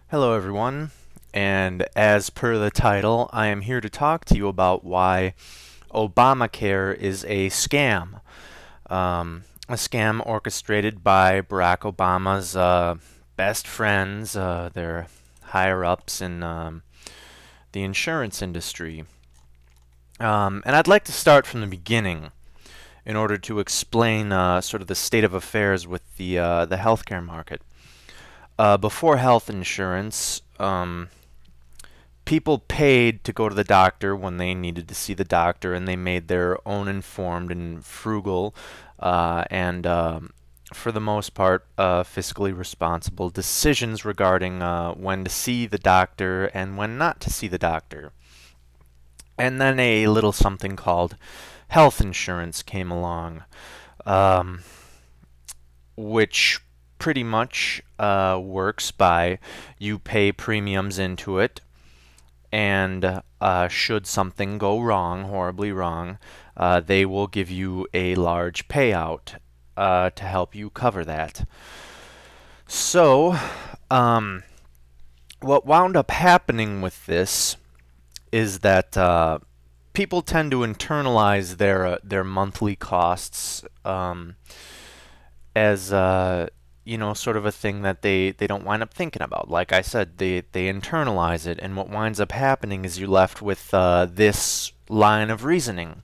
Hello everyone, and as per the title, I am here to talk to you about why Obamacare is a scam orchestrated by Barack Obama's best friends, their higher-ups in the insurance industry. And I'd like to start from the beginning in order to explain sort of the state of affairs with the healthcare market. Before health insurance, people paid to go to the doctor when they needed to see the doctor, and they made their own informed and frugal and for the most part, fiscally responsible decisions regarding when to see the doctor and when not to see the doctor. And then a little something called health insurance came along, um, which pretty much works by you pay premiums into it, and should something go wrong, horribly wrong, they will give you a large payout to help you cover that. So, what wound up happening with this is that people tend to internalize their monthly costs as sort of a thing that they don't wind up thinking about. Like I said, they internalize it, and what winds up happening is you're left with this line of reasoning,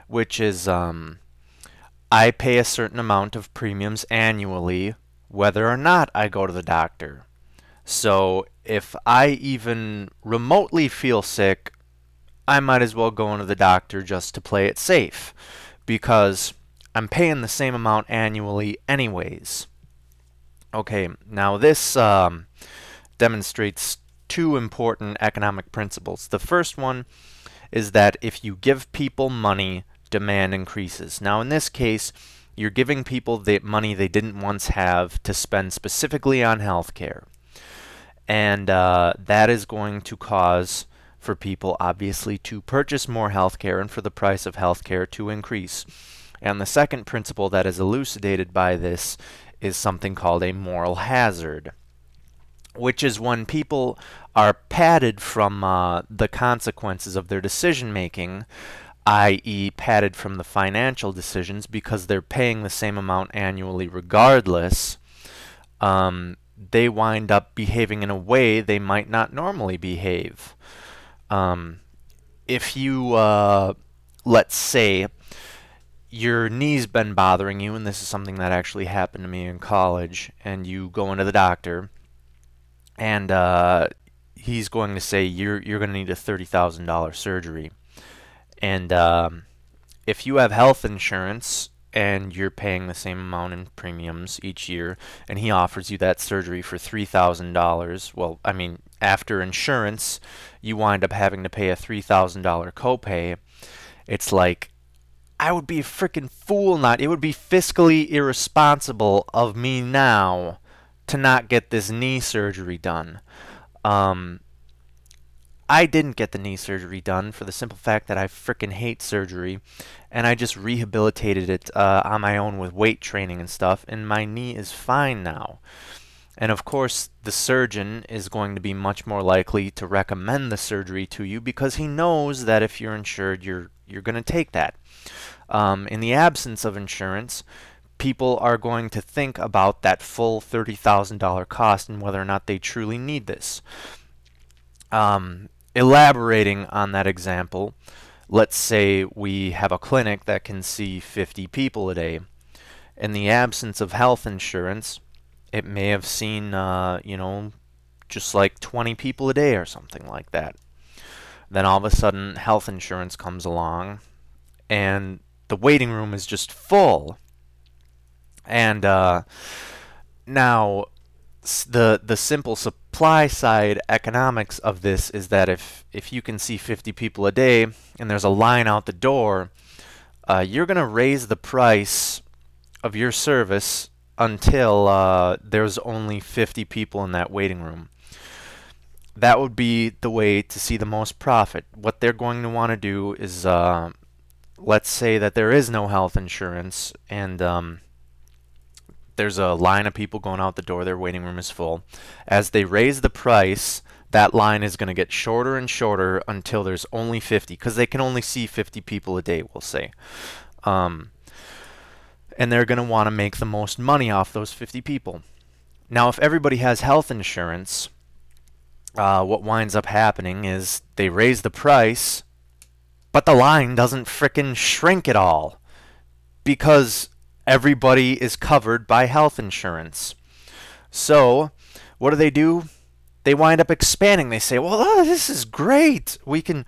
which is I pay a certain amount of premiums annually whether or not I go to the doctor. So if I even remotely feel sick, I might as well go into the doctor just to play it safe, because I'm paying the same amount annually anyways. Okay, now this demonstrates two important economic principles. The first one is that if you give people money, demand increases. Now in this case, you're giving people the money they didn't once have to spend specifically on healthcare. And that is going to cause for people, obviously, to purchase more healthcare and for the price of healthcare to increase. And the second principle that is elucidated by this is something called a moral hazard, which is when people are padded from the consequences of their decision making, i.e. padded from the financial decisions because they're paying the same amount annually regardless. They wind up behaving in a way they might not normally behave. If you, let's say, your knee's been bothering you, and this is something that actually happened to me in college, and you go into the doctor, and he's going to say you're going to need a $30,000 surgery. And if you have health insurance and you're paying the same amount in premiums each year, and he offers you that surgery for $3,000, well, I mean, after insurance, you wind up having to pay a $3,000 copay. It's like, I would be a freaking fool not. It would be fiscally irresponsible of me now to not get this knee surgery done. I didn't get the knee surgery done for the simple fact that I freaking hate surgery, and I just rehabilitated it on my own with weight training and stuff, and my knee is fine now. And of course, the surgeon is going to be much more likely to recommend the surgery to you because he knows that if you're insured, you're going to take that. In the absence of insurance, people are going to think about that full $30,000 cost and whether or not they truly need this. Elaborating on that example, let's say we have a clinic that can see 50 people a day. In the absence of health insurance, it may have seen, just like 20 people a day or something like that. Then all of a sudden, health insurance comes along, and the waiting room is just full. And now, the simple supply side economics of this is that if you can see 50 people a day and there's a line out the door, you're going to raise the price of your service until there's only 50 people in that waiting room. That would be the way to see the most profit. What they're going to want to do is, let's say that there is no health insurance, and there's a line of people going out the door, their waiting room is full. As they raise the price, that line is going to get shorter and shorter until there's only 50, because they can only see 50 people a day, we'll say. And they're going to want to make the most money off those 50 people. Now, if everybody has health insurance, what winds up happening is they raise the price, but the line doesn't frickin' shrink at all, because everybody is covered by health insurance. So, what do? They wind up expanding. They say, well, oh, this is great. We can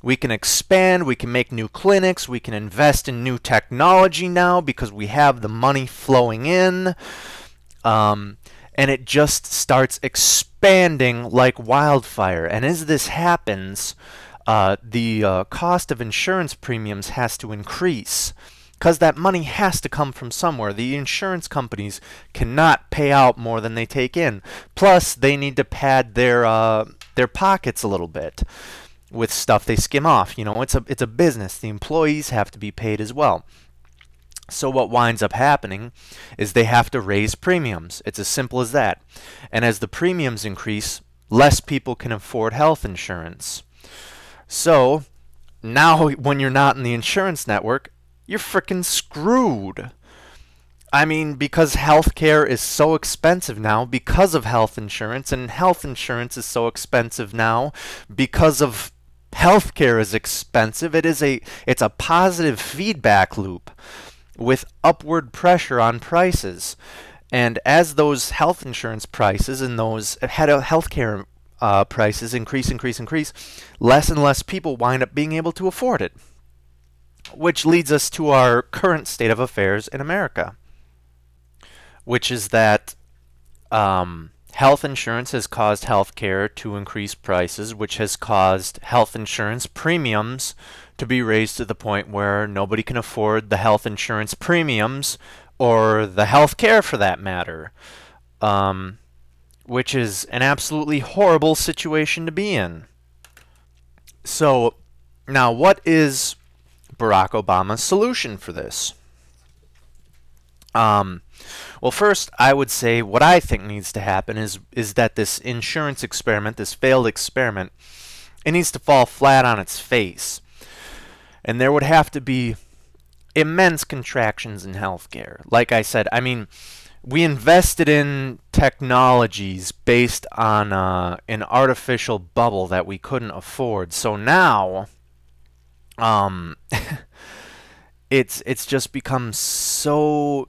expand, we can make new clinics, we can invest in new technology now because we have the money flowing in. And it just starts expanding like wildfire. And as this happens, the cost of insurance premiums has to increase, because that money has to come from somewhere. The insurance companies cannot pay out more than they take in. Plus, they need to pad their pockets a little bit with stuff they skim off. You know, it's a business. The employees have to be paid as well. So what winds up happening is they have to raise premiums. It's as simple as that. And as the premiums increase, less people can afford health insurance. So now when you're not in the insurance network, you're frickin' screwed. I mean, because healthcare is so expensive now because of health insurance, and health insurance is so expensive now because of healthcare is expensive. It's a positive feedback loop with upward pressure on prices. And as those health insurance prices and those healthcare prices increase, less and less people wind up being able to afford it. Which leads us to our current state of affairs in America, which is that health insurance has caused healthcare to increase prices, which has caused health insurance premiums to be raised to the point where nobody can afford the health insurance premiums or the health care for that matter, which is an absolutely horrible situation to be in. So now, what is Barack Obama's solution for this? Well, first, I would say what I think needs to happen is that this insurance experiment, this failed experiment, it needs to fall flat on its face. And there would have to be immense contractions in healthcare. Like I said, I mean, we invested in technologies based on an artificial bubble that we couldn't afford. So now, it's just become so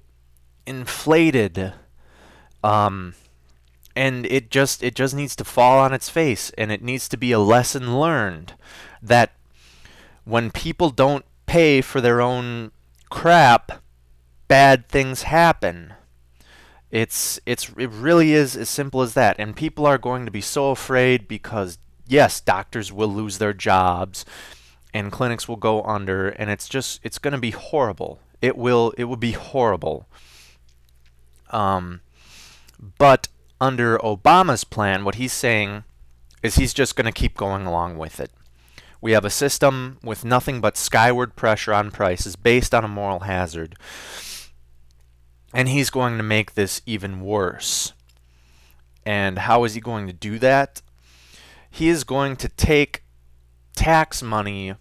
inflated, and it just needs to fall on its face, and it needs to be a lesson learned that when people don't pay for their own crap, bad things happen. It really is as simple as that. And people are going to be so afraid because, yes, doctors will lose their jobs and clinics will go under, and it's going to be horrible. It will be horrible. But under Obama's plan, what he's saying is he's just going to keep going along with it. We have a system with nothing but skyward pressure on prices based on a moral hazard. And he's going to make this even worse. And how is he going to do that? He is going to take tax money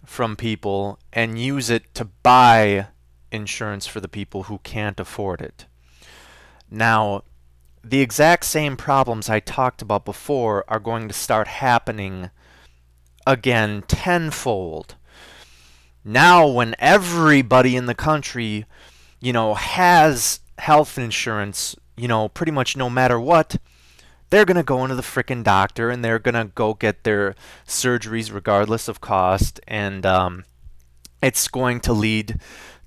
from people and use it to buy insurance for the people who can't afford it. Now, the exact same problems I talked about before are going to start happening again tenfold. Now, when everybody in the country, has health insurance, pretty much no matter what, they're going to go into the frickin' doctor and they're going to go get their surgeries regardless of cost, and it's going to lead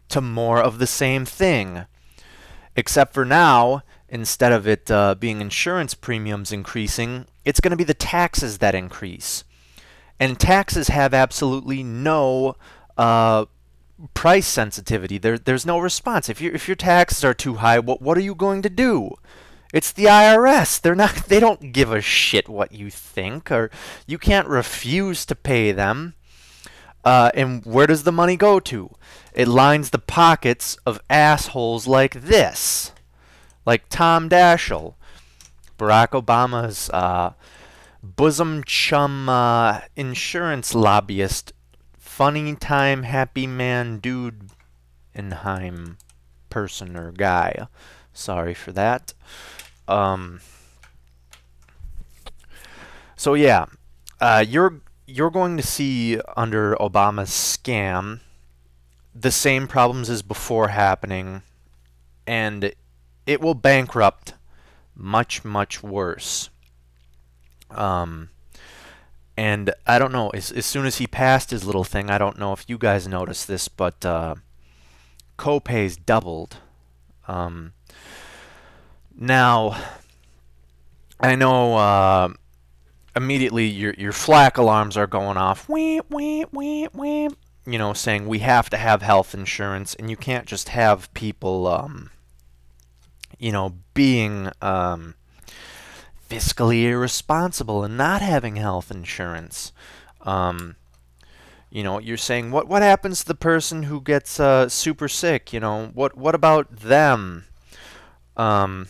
to more of the same thing. Except for now, instead of it being insurance premiums increasing, it's going to be the taxes that increase. And taxes have absolutely no price sensitivity. There's no response. If your taxes are too high, what are you going to do? It's the IRS. They don't give a shit what you think, or you can't refuse to pay them. And where does the money go to? It lines the pockets of assholes like this. Like Tom Daschle, Barack Obama's bosom chum insurance lobbyist, funny time happy man dude Inheim person or guy. Sorry for that. Um, so yeah, you're going to see under Obama's scam the same problems as before happening, and it will bankrupt much, much worse. Um, and I don't know, as soon as he passed his little thing, I don't know if you guys noticed this, but co-pays doubled. Um, Now, I know immediately your flak alarms are going off. Wee, wee, wee, wee. You know, saying we have to have health insurance, and you can't just have people, being fiscally irresponsible and not having health insurance. Um, you're saying what happens to the person who gets super sick? What about them? Um,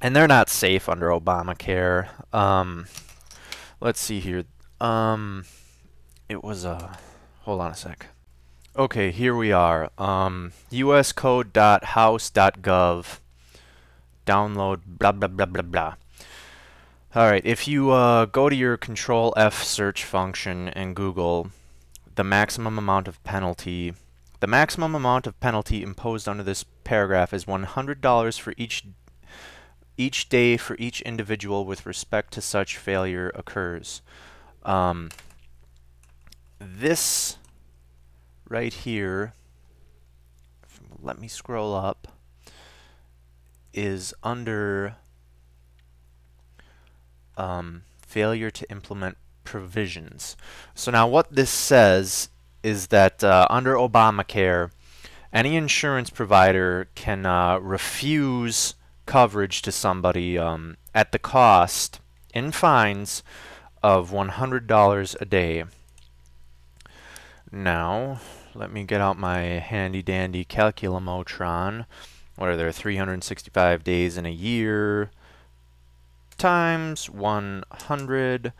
and they're not safe under Obamacare. Let's see here. It was hold on a sec. Okay, here we are. uscode.house.gov. Download blah blah blah blah blah. All right, if you go to your Control F search function and Google the maximum amount of penalty. The maximum amount of penalty imposed under this paragraph is $100 for each day for each individual with respect to such failure occurs. This right here, let me scroll up, is under failure to implement provisions. So now what this says is that under Obamacare, any insurance provider can refuse coverage to somebody at the cost in fines of $100 a day. Now, let me get out my handy dandy calculomotron. What are there, 365 days in a year times 100.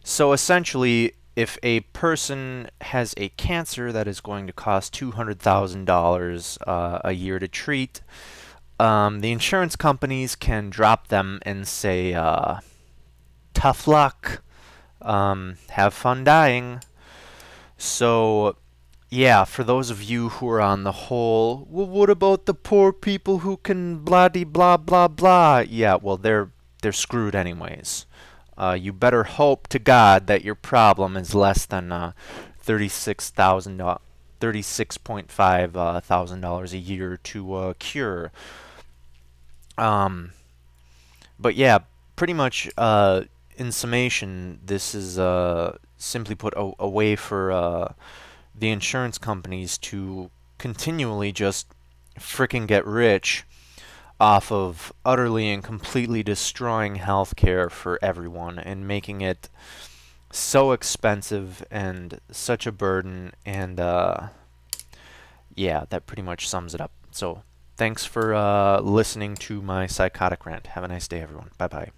So essentially, if a person has a cancer that is going to cost $200,000 a year to treat, the insurance companies can drop them and say, tough luck, have fun dying. So, yeah, for those of you who are on the whole, well, what about the poor people who can blah-de-blah, blah, blah? Yeah, well, they're screwed anyways. You better hope to God that your problem is less than $36.5 thousand a year to cure. But yeah, pretty much in summation, this is simply put a way for the insurance companies to continually just frickin' get rich off of utterly and completely destroying healthcare for everyone and making it so expensive and such a burden. And yeah, that pretty much sums it up. So thanks for listening to my psychotic rant. Have a nice day, everyone. Bye bye.